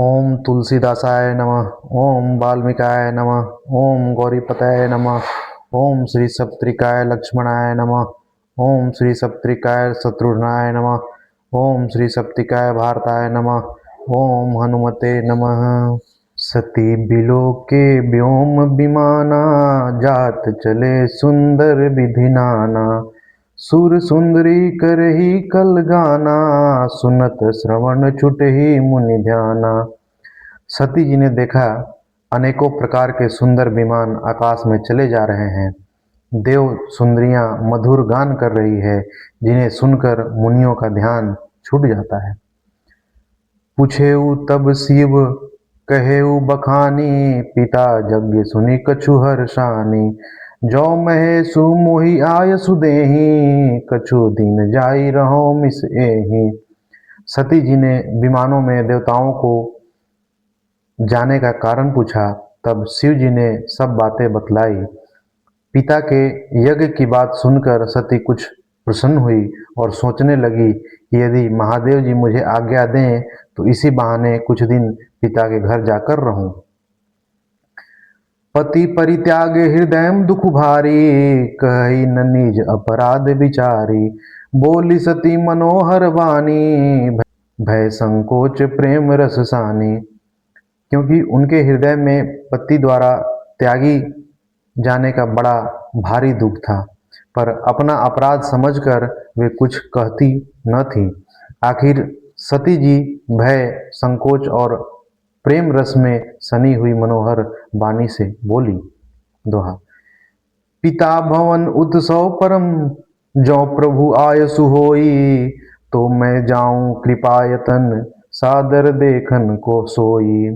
ओम तुलसीदासाय नमः। ओम वाल्मीकाय नमः। ओम गौरीपताय नमः। ओम श्री सप्तृकाय लक्ष्मणाय नमः। ओम श्री सप्तृकाय शत्रुघ्नाय नमः। ओम श्री सप्तृकाय भारताय नमः। ओम हनुमते नमः। सती बिलोके व्योम विमाना, जात चले सुंदर विधि नाना। सुर सुंदरी करही कल गाना, सुनत श्रवण छुटहि मुनि ध्याना। सती जी ने देखा अनेकों प्रकार के सुंदर विमान आकाश में चले जा रहे हैं। देव सुंदरियां मधुर गान कर रही है, जिन्हें सुनकर मुनियों का ध्यान छूट जाता है। पूछेऊ तब शिव कहेऊ बखानी, पिता यज्ञ सुनि कछु हर्षानी। जो महेशु मोहि आय सुदेही, कछु दिन जाई रहो मिस एही। सती जी ने विमानों में देवताओं को जाने का कारण पूछा, तब शिव जी ने सब बातें बतलाई। पिता के यज्ञ की बात सुनकर सती कुछ प्रसन्न हुई और सोचने लगी कि यदि महादेव जी मुझे आज्ञा दें तो इसी बहाने कुछ दिन पिता के घर जाकर रहूं। पति परित्यागे हृदय दुख भारी, कही न निज अपराध विचारी। बोली सती मनोहर वाणी, भय संकोच प्रेम रस सानी। क्योंकि उनके हृदय में पति द्वारा त्यागी जाने का बड़ा भारी दुख था, पर अपना अपराध समझकर वे कुछ कहती न थी। आखिर सती जी भय संकोच और प्रेम रस में सनी हुई मनोहर वाणी से बोली। दोहा। पिता भवन उत्सव परम, जो प्रभु आयसु होई। तो मैं जाऊं कृपायतन, सादर देखन को सोई।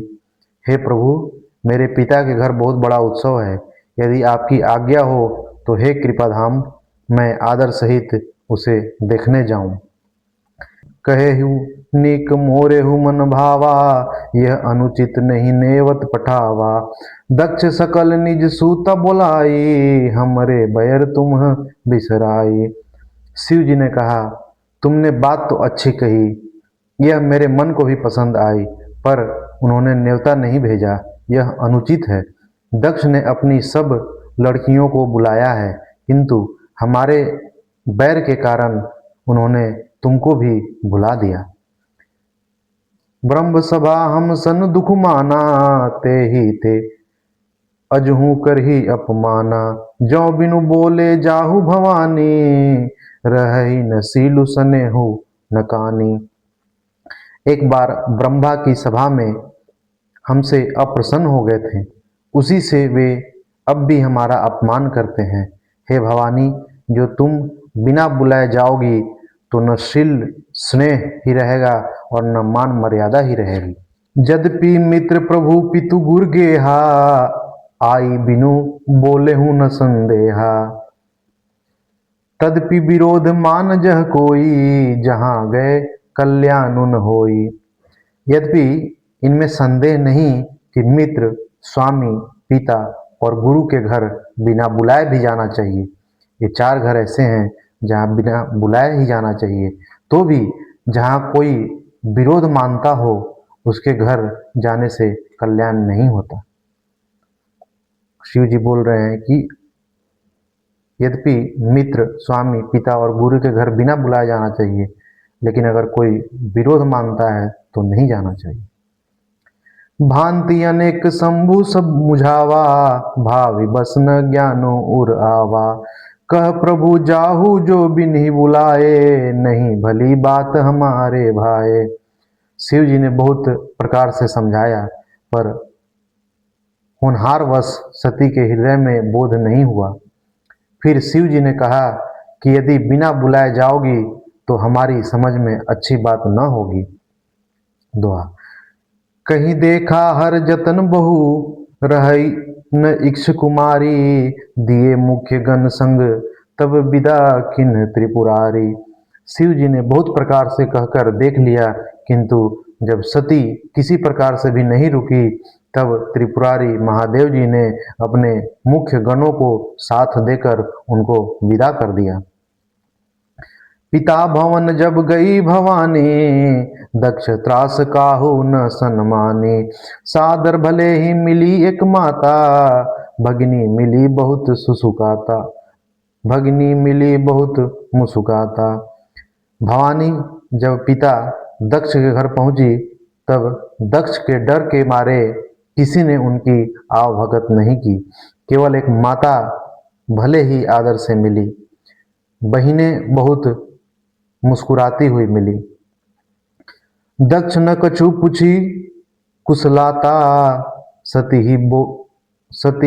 हे प्रभु, मेरे पिता के घर बहुत बड़ा उत्सव है। यदि आपकी आज्ञा हो तो हे कृपाधाम, मैं आदर सहित उसे देखने जाऊं। कहेहु निक मोरेहु मन भावा, यह अनुचित नहीं नेवत पठावा। दक्ष सकल निज सूत बोलाई, हमरे बैर तुम बिसराई। शिव जी ने कहा, तुमने बात तो अच्छी कही, यह मेरे मन को भी पसंद आई, पर उन्होंने न्योता नहीं भेजा, यह अनुचित है। दक्ष ने अपनी सब लड़कियों को बुलाया है, किंतु हमारे बैर के कारण उन्होंने तुमको भी बुला दिया। ब्रह्म सभा हम सन दुख माना, ते ही ते अजहू कर ही अपमाना। जो बिनु बोले जाहु भवानी, रही न सीलु सनेहु न कानी। एक बार ब्रह्मा की सभा में हमसे अप्रसन्न हो गए थे, उसी से वे अब भी हमारा अपमान करते हैं। हे भवानी, जो तुम बिना बुलाए जाओगी तो न शील स्नेह ही रहेगा और न मान मर्यादा ही रहेगी। यद्यपि मित्र प्रभु पितु गुर गेहा, आई बिनु बोले हूँ न संदेहा। तदपि विरोध मान जह कोई, जहाँ गए कल्याण न होई। यद्यपि इनमें संदेह नहीं कि मित्र, स्वामी, पिता और गुरु के घर बिना बुलाए भी जाना चाहिए। ये चार घर ऐसे हैं जहाँ बिना बुलाए ही जाना चाहिए। तो भी जहाँ कोई विरोध मानता हो, उसके घर जाने से कल्याण नहीं होता। शिव जी बोल रहे हैं कि यद्यपि मित्र, स्वामी, पिता और गुरु के घर बिना बुलाए जाना चाहिए, लेकिन अगर कोई विरोध मानता है तो नहीं जाना चाहिए। भांति अनेक शंभु सब मुझावा, भावि बस न ज्ञानो उर आवा। कह प्रभु जाहू जो बिन्ही बुलाए, नहीं भली बात हमारे भाए। शिव जी ने बहुत प्रकार से समझाया, पर होनहारवश सती के हृदय में बोध नहीं हुआ। फिर शिव जी ने कहा कि यदि बिना बुलाए जाओगी तो हमारी समझ में अच्छी बात न होगी। दोहा। कहीं देखा हर जतन बहु, रही न इक्ष कुमारी। दिए मुख्य गण संग, तब विदा किन्ह त्रिपुरारी। शिव जी ने बहुत प्रकार से कहकर देख लिया, किंतु जब सती किसी प्रकार से भी नहीं रुकी, तब त्रिपुरारी महादेव जी ने अपने मुख्य गणों को साथ देकर उनको विदा कर दिया। पिता भवन जब गई भवानी, दक्ष त्रास काहू न सन्मानी। सादर भले ही मिली एक माता, भगिनी मिली बहुत सुसुकाता। भगिनी मिली बहुत मुस्कुराता। भवानी जब पिता दक्ष के घर पहुंची, तब दक्ष के डर के मारे किसी ने उनकी आवभगत नहीं की। केवल एक माता भले ही आदर से मिली, बहिनें बहुत मुस्कुराती हुई मिली। दक्ष न कछु पूछी कुशलाता, सती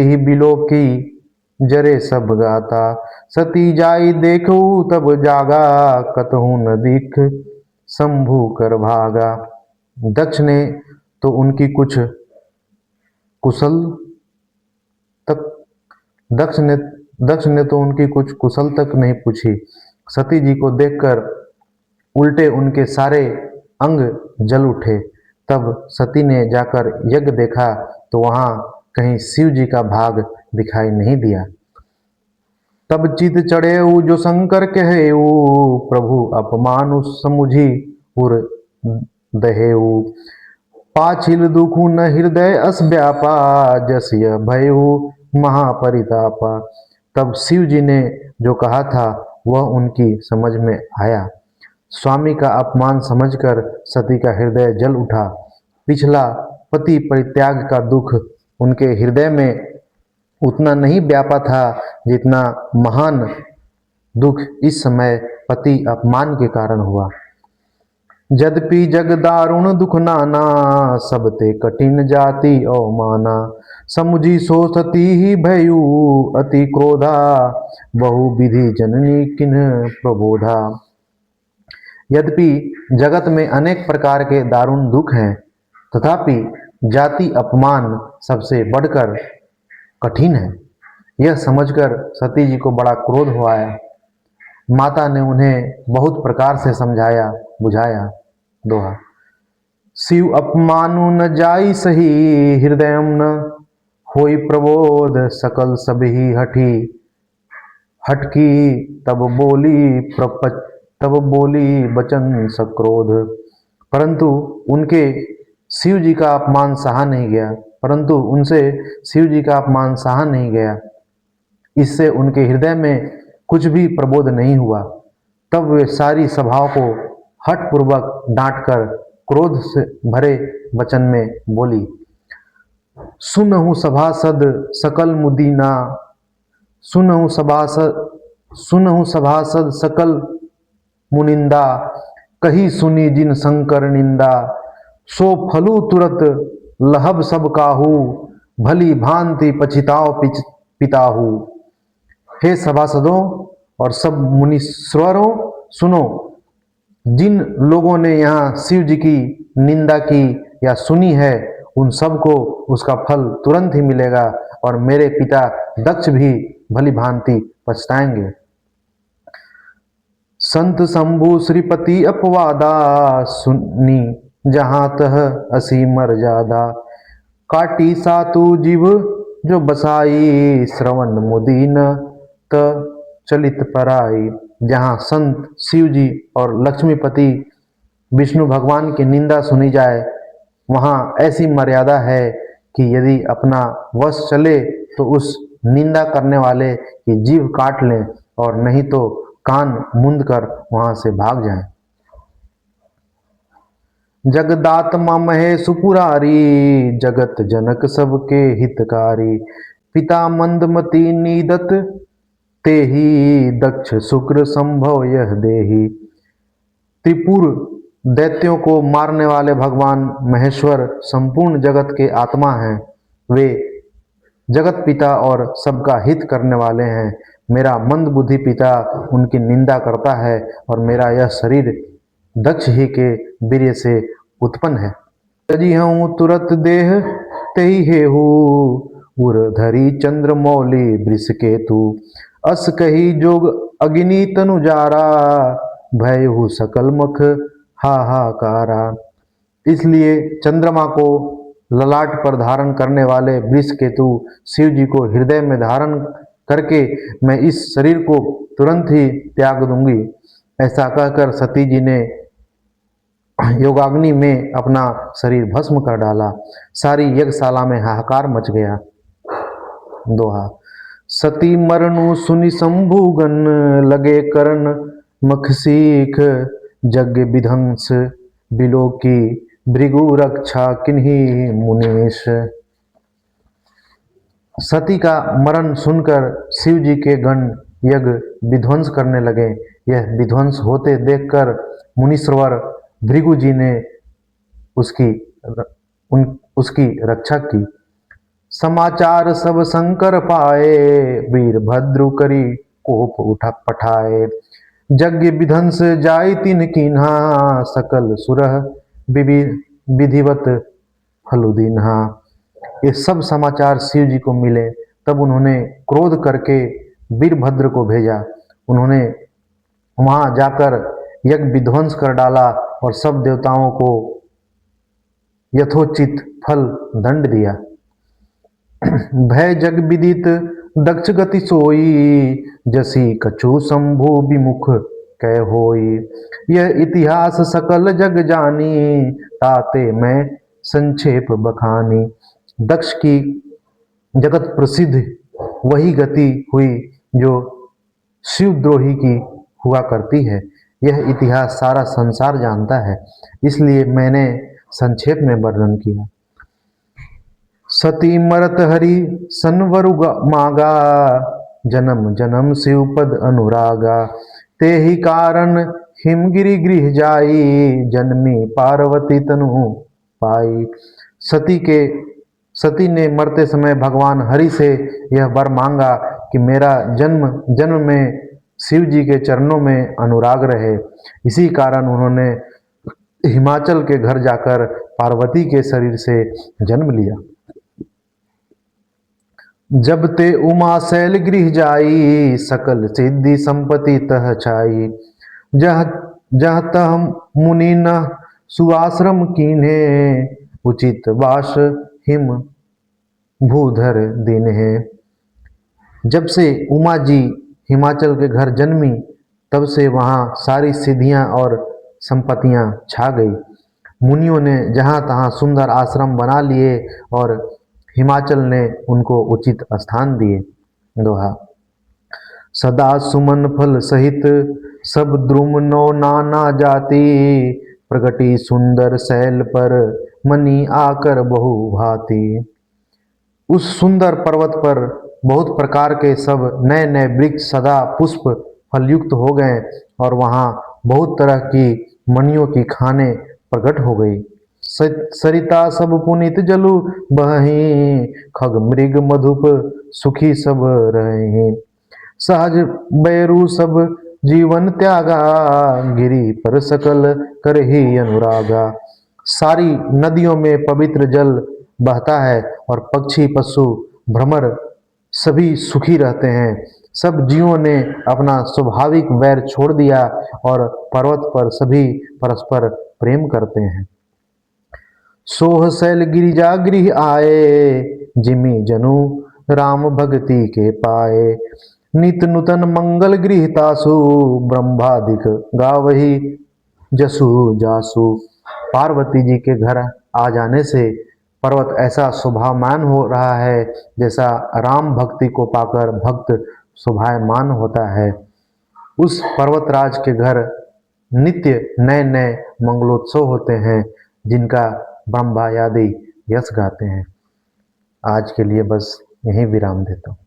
ही बिलो की जरे सब गाता। सती जाई देखू तब जागा, कतहु न दिख शंभु कर भागा। दक्ष ने तो उनकी कुछ कुशल तक दक्ष ने तो उनकी कुछ कुशल तक नहीं पूछी। सती जी को देखकर उल्टे उनके सारे अंग जल उठे। तब सती ने जाकर यज्ञ देखा तो वहां कहीं शिव जी का भाग दिखाई नहीं दिया। तब चित चढ़ेऊ जो शंकर कहेऊ, प्रभु अपमानु समुझी उर दहेऊ। पाछिल दुखु न हृदय अस व्यापा, जस यह भयऊ महापरितापा। तब शिव जी ने जो कहा था वह उनकी समझ में आया। स्वामी का अपमान समझकर सती का हृदय जल उठा। पिछला पति परित्याग का दुख उनके हृदय में उतना नहीं व्यापा था जितना महान दुख इस समय पति अपमान के कारण हुआ। यद्यपि जग दारुण दुख नाना, सबते कठिन जाति अवमाना। समुझी सो सती ही भयू अति क्रोधा, बहु विधि जननी किन्ह प्रबोधा। यद्यपि जगत में अनेक प्रकार के दारुण दुख हैं, तथापि जाति अपमान सबसे बढ़कर कठिन है। यह समझकर सती जी को बड़ा क्रोध हो आया। माता ने उन्हें बहुत प्रकार से समझाया बुझाया। दोहा। शिव अपमानु न जाई सही, हृदय न होई प्रबोध। सकल सबही हटकी तब बोली बचन सक्रोध। परंतु उनके शिव जी का अपमान सहा नहीं गया उनसे शिव जी का अपमान सहा नहीं गया। इससे उनके हृदय में कुछ भी प्रबोध नहीं हुआ। तब वे सारी सभाओं को हठपूर्वक डांटकर क्रोध से भरे वचन में बोली। सुनहु सभासद सकल मुदीना, सुनहु सभासद सकल मुनिंदा। कही सुनी जिन शंकर निंदा, सो फलू तुरत लहब सब काहू। भली भांति पछिताओ पिताहू। हे सभासदों और सब मुनीश्वरों, सुनो। जिन लोगों ने यहाँ शिव जी की निंदा की या सुनी है, उन सबको उसका फल तुरंत ही मिलेगा और मेरे पिता दक्ष भी भली भांति पछताएंगे। संत शंभु श्रीपति अपवादा, सुनी जहां तह असी मर्यादा। काटी सातु जीव जो बसाई, श्रवण मुदीन त चलित पराई। जहाँ संत शिव जी और लक्ष्मीपति विष्णु भगवान की निंदा सुनी जाए, वहाँ ऐसी मर्यादा है कि यदि अपना वश चले तो उस निंदा करने वाले की जीभ काट लें और नहीं तो कान मूंद कर वहाँ से भाग जाएं। जगदात्मा महेश पुरारी, जगत जनक सबके हितकारी। पिता मंदमती नीदत, तेहि दक्ष शुक्र संभव यह देहि। त्रिपुर दैत्यों को मारने वाले भगवान महेश्वर संपूर्ण जगत के आत्मा हैं। वे जगत पिता और सबका हित करने वाले हैं। मेरा मंद बुद्धि पिता उनकी निंदा करता है और मेरा यह शरीर दक्ष ही के वीर्य से उत्पन्न है। तजी हूँ तुरत देह तेहि हेहू, उर धरी चंद्र मौली वृष केतु। अस कही जोग अग्नि तनु जारा, भयहु सकल मुख हाहाकारा। इसलिए चंद्रमा को ललाट पर धारण करने वाले वृष केतु शिव जी को हृदय में धारण करके मैं इस शरीर को तुरंत ही त्याग दूंगी। ऐसा कहकर सती जी ने योगाग्नि में अपना शरीर भस्म कर डाला। सारी यज्ञशाला में हाहाकार मच गया। दोहा। सती मरनु सुनि शंभुगन, लगे करन मखसीख, यज्ञ विध्वंस बिलो की, भृगु रक्षा किन्हीं मुनीश। सती का मरण सुनकर शिव जी के गण यज्ञ विध्वंस करने लगे। यह विध्वंस होते देखकर मुनीश्वर भृगु जी ने उसकी रक्षा की। समाचार सब शंकर पाए, वीरभद्र करी कोप उठा पठाए। यज्ञ विध्वंस जाय तिन कीन्हा, सकल सुरह विधिवत फलु दीन्हा। ये सब समाचार शिव जी को मिले, तब उन्होंने क्रोध करके वीरभद्र को भेजा। उन्होंने वहां जाकर यज्ञ विध्वंस कर डाला और सब देवताओं को यथोचित फल दंड दिया। भय जग विदित दक्ष गति सोई, जसी कछु शंभु विमुख कह होई। यह इतिहास सकल जग जानी, ताते मैं संक्षेप बखानी। दक्ष की जगत प्रसिद्ध वही गति हुई जो शिवद्रोही की हुआ करती है। यह इतिहास सारा संसार जानता है, इसलिए मैंने संक्षेप में वर्णन किया। सती मरत हरि सनवरु मागा, जन्म जन्म शिवपद अनुरागा। ते ही कारण हिमगिरि गृह जाई, जन्मी पार्वती तनु पाई। सती ने मरते समय भगवान हरि से यह वर मांगा कि मेरा जन्म जन्म में शिव जी के चरणों में अनुराग रहे। इसी कारण उन्होंने हिमाचल के घर जाकर पार्वती के शरीर से जन्म लिया। जब ते उमा शैल गृह जाई, सकल सिद्धि संपत्ति तह छाई। जह जह तह मुनि न सुआश्रम कीन्हे, उचित वास हिम भूधर दीन्हे। जब से उमा जी हिमाचल के घर जन्मी, तब से वहाँ सारी सिद्धियाँ और संपत्तियाँ छा गई। मुनियों ने जहाँ तहाँ सुंदर आश्रम बना लिए और हिमाचल ने उनको उचित स्थान दिए। दोहा। सदा सुमन फल सहित सब द्रुम नो नाना जाति, प्रगति सुंदर शैल पर मनी आकर बहु भांति। उस सुंदर पर्वत पर बहुत प्रकार के सब नए नए वृक्ष सदा पुष्प फलयुक्त हो गए और वहाँ बहुत तरह की मणियों की खाने प्रकट हो गई। सरिता सब पुनीत जलु बहि, खग मृग मधुप सुखी सब रहे। सहज बैरु सब जीवन त्यागा, गिरी पर सकल करहि अनुरागा। सारी नदियों में पवित्र जल बहता है और पक्षी पशु भ्रमर सभी सुखी रहते हैं। सब जीवों ने अपना स्वाभाविक वैर छोड़ दिया और पर्वत पर सभी परस्पर प्रेम करते हैं। सोह शैल गिरिजा गृह आए, जिमि जनु राम भक्ति के पाए। नित नूतन मंगल गृह तासु, ब्रह्मादिक गावही जसु जासु। पार्वती जी के घर आ जाने से पर्वत ऐसा शोभामान हो रहा है जैसा राम भक्ति को पाकर भक्त शोभायमान होता है। उस पर्वतराज के घर नित्य नए नए मंगलोत्सव होते हैं, जिनका ब्रह्मा आदि यश गाते हैं। आज के लिए बस यहीं विराम देता हूँ।